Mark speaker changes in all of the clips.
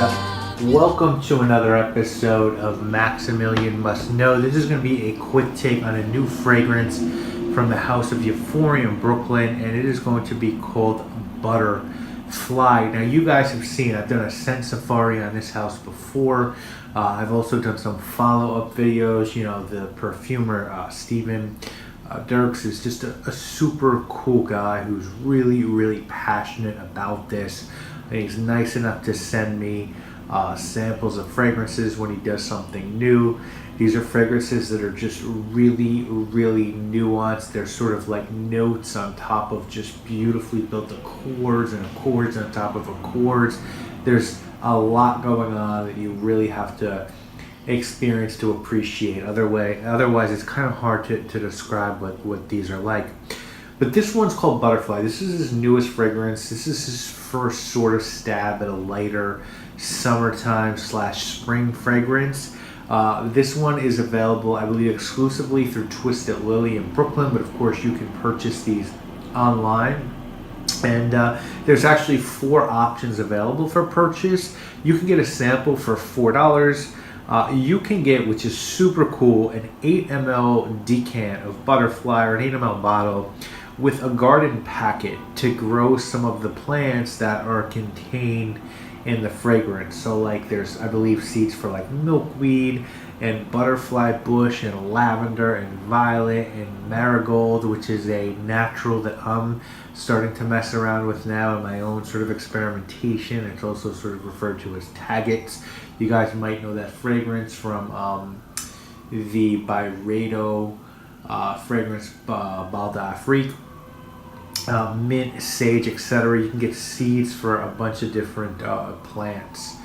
Speaker 1: Welcome to another episode of Maximilian Must Know. This is going to be a quick take on a new fragrance from the house of Euphorium, Brooklyn, and it is going to be called Butterfly. Now, you guys have seen, I've done a scent safari on this house before. I've also done some follow-up videos. You know, the perfumer, Steven Dirks, is just a super cool guy who's really passionate about this. And he's nice enough to send me samples of fragrances when he does something new. These are fragrances that are just really nuanced. They're sort of like notes on top of just beautifully built accords and accords on top of accords. There's a lot going on that you really have to experience to appreciate. Otherwise it's kind of hard to describe what these are like. But this one's called Butterfly. This is his newest fragrance. This is his first sort of stab at a lighter summertime / spring fragrance. This one is available, I believe, exclusively through Twisted Lily in Brooklyn, but of course you can purchase these online. And there's actually 4 options available for purchase. You can get a sample for $4. You can get, which is super cool, an 8 ml decant of Butterfly, or an 8 ml bottle with a garden packet to grow some of the plants that are contained in the fragrance. So like there's, I believe, seeds for like milkweed and butterfly bush and lavender and violet and marigold, which is a natural that I'm starting to mess around with now in my own sort of experimentation. It's also sort of referred to as Taggets. You guys might know that fragrance from the Byredo fragrance Bal d'Afrique. Mint, sage, etc. You can get seeds for a bunch of different plants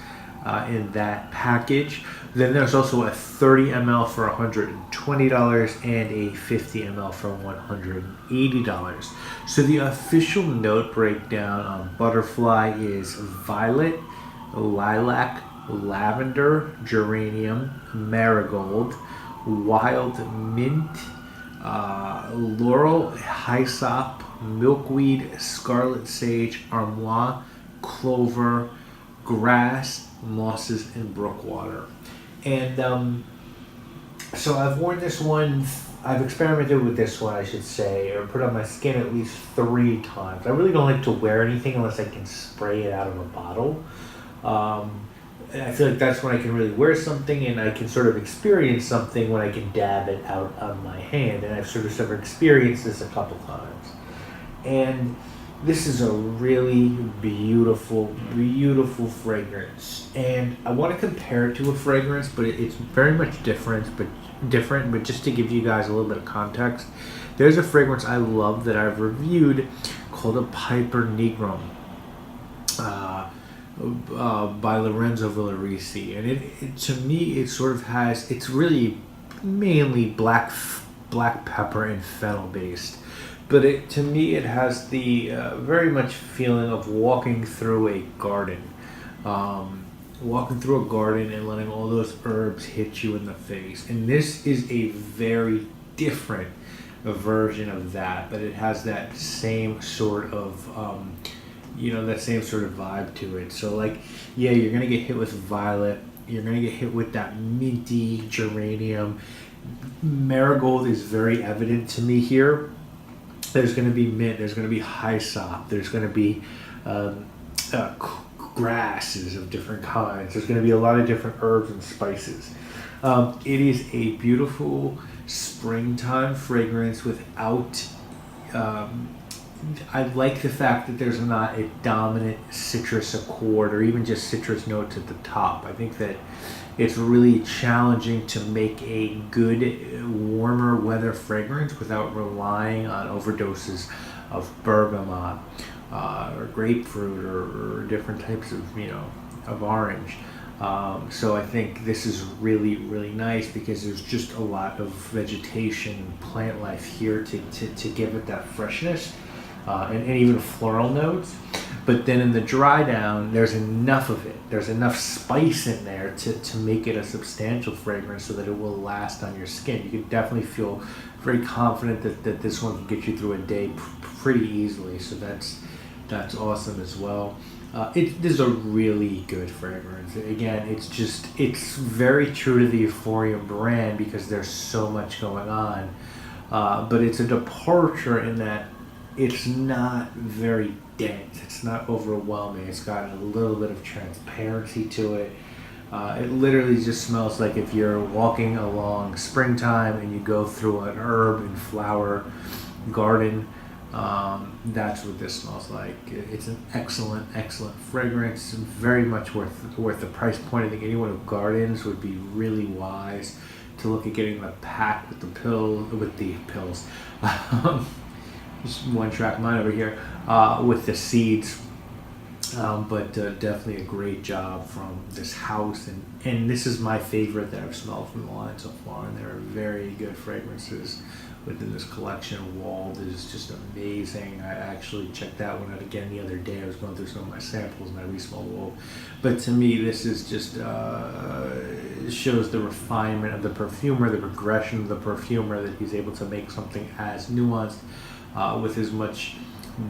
Speaker 1: in that package. Then there's also a 30 ml for $120 and a 50 ml for $180. So the official note breakdown on Butterfly is violet, lilac, lavender, geranium, marigold, wild mint, laurel, hyssop, milkweed, scarlet sage, armoise, clover, grass, mosses, and brookwater. And so I've worn this one, I've experimented with this one, I should say, or put on my skin at least 3 times. I really don't like to wear anything unless I can spray it out of a bottle. And I feel like that's when I can really wear something, and I can sort of experience something when I can dab it out on my hand. And I've sort of experienced this a couple times. And this is a really beautiful fragrance. And I want to compare it to a fragrance, but it's very much different. But just to give you guys a little bit of context, there's a fragrance I love that I've reviewed called a Piper Negrum. By Lorenzo Villarisi, and it to me it sort of has, it's really mainly black pepper and fennel based, but to me it has the very much feeling of walking through a garden, and letting all those herbs hit you in the face. And this is a very different version of that, but it has that same sort of that same sort of vibe to it. So like, yeah, you're gonna get hit with violet, you're gonna get hit with that minty geranium. Marigold is very evident to me here. There's gonna be mint, there's gonna be hyssop, there's gonna be grasses of different kinds, there's gonna be a lot of different herbs and spices. It is a beautiful springtime fragrance without I like the fact that there's not a dominant citrus accord or even just citrus notes at the top. I think that it's really challenging to make a good warmer weather fragrance without relying on overdoses of bergamot or grapefruit or different types of orange. So I think this is really nice because there's just a lot of vegetation and plant life here to give it that freshness. And even floral notes. But then in the dry down, there's enough of it. There's enough spice in there to make it a substantial fragrance so that it will last on your skin. You can definitely feel very confident that this one can get you through a day pretty easily. So that's That's awesome as well. This is a really good fragrance. Again, it's very true to the Euphorium brand because there's so much going on. But it's a departure in that it's not very dense. It's not overwhelming. It's got a little bit of transparency to it. It literally just smells like if you're walking along springtime and you go through an herb and flower garden. That's what this smells like. It's an excellent, excellent fragrance. Very much worth the price point. I think anyone who gardens would be really wise to look at getting the pack with the pills. Just one track mind over here with the seeds. But definitely a great job from this house, and this is my favorite that I've smelled from the line so far, and there are very good fragrances within this collection. Wald is just amazing. I actually checked that one out again the other day. I was going through some of my samples and I re-smelled Wald, but to me this is just shows the refinement of the perfumer, the progression of the perfumer, that he's able to make something as nuanced with as much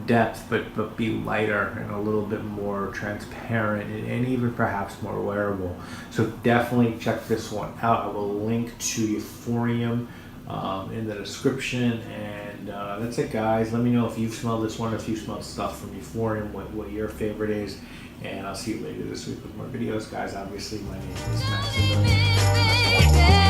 Speaker 1: depth, but be lighter and a little bit more transparent and even perhaps more wearable. So definitely check this one out. I will link to Euphorium in the description, and that's it, guys. Let me know if you've smelled this one, or if you've smelled stuff from Euphorium, what your favorite is, and I'll see you later this week with more videos, guys. Obviously, my name is Maximilian.